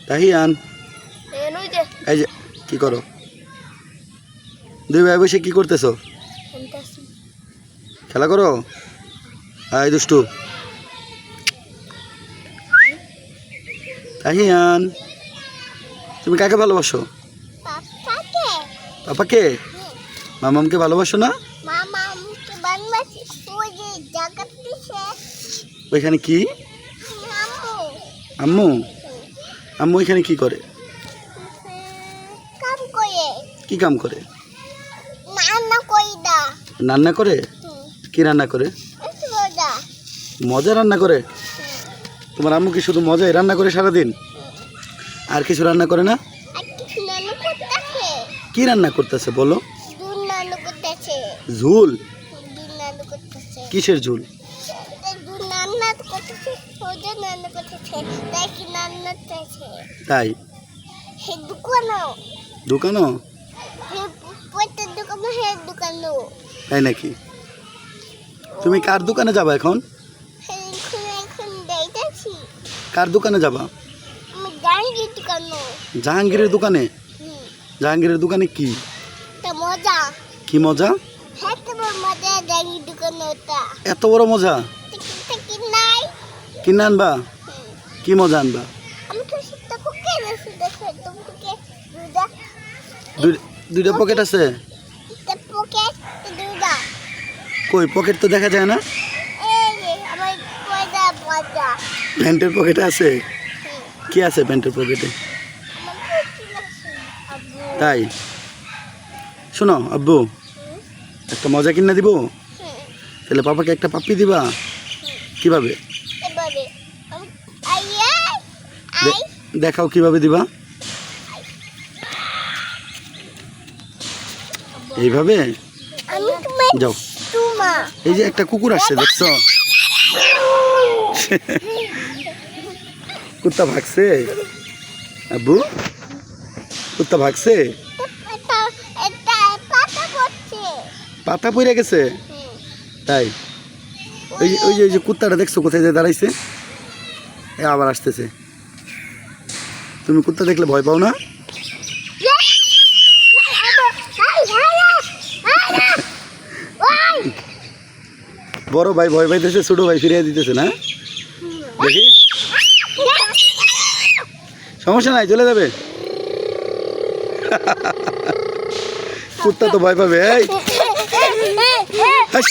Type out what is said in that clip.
তাহিয়ান এই যে কি করো? দুই ভাই বসে কি করতেছো? খেলা করো? এই দুষ্টু তাহিয়ান, তুমি কাকে ভালোবাসো? পাপাকে? মামামকে ভালোবাসো না? ওইখানে কি? আম্মু? আম্মু এখানে কি করে? কি কাম করে? রান্না করে? কি রান্না করে? মজা রান্না করে? তোমার আম্মু কি শুধু মজাই রান্না করে সারাদিন? আর কিছু রান্না করে না? কি রান্না করতেছে বলো? ঝুল? কিসের ঝুল? তাই? দোকানও? তাই নাকি? তুমি কার দোকানে যাবা এখন? কার দোকানে যাবা? জাহাঙ্গীরের দোকানে? জাহাঙ্গীরের দোকানে কি কি মজা? এত বড় মজা? কিনে আনবা? কি মজা আনবা? দুইটা পকেট আছে? কই পকেট তো দেখা যায় না। প্যান্টের পকেটে আছে? কি আছে প্যান্টের পকেটে? তাই? শোনো আব্বু, একটা মজা কিনে দিব? তাহলে পাপাকে একটা পাপ্পি দিবা? কিভাবে দেখাও, কিভাবে দিবা? এইভাবে যাও। এই যে একটা কুকুর আসছে দেখছো? কুত্তা ভাগছে? আব্বু কুত্তা ভাগছে? পাতা পড়ে গেছে? তাই? ওই যে কুত্তাটা দেখছো কোথায় যে দাঁড়াইছে? আবার আসতেছে। তুমি কুত্তা দেখলে ভয় পাও না? বড় ভাই ভয় পাইতেছে, ছোট ভাই ফিরিয়ে দিতেছে না? দেখি, সমস্যা নাই, চলে যাবে। কুত্তা তো ভয় পাবে। এই হাস।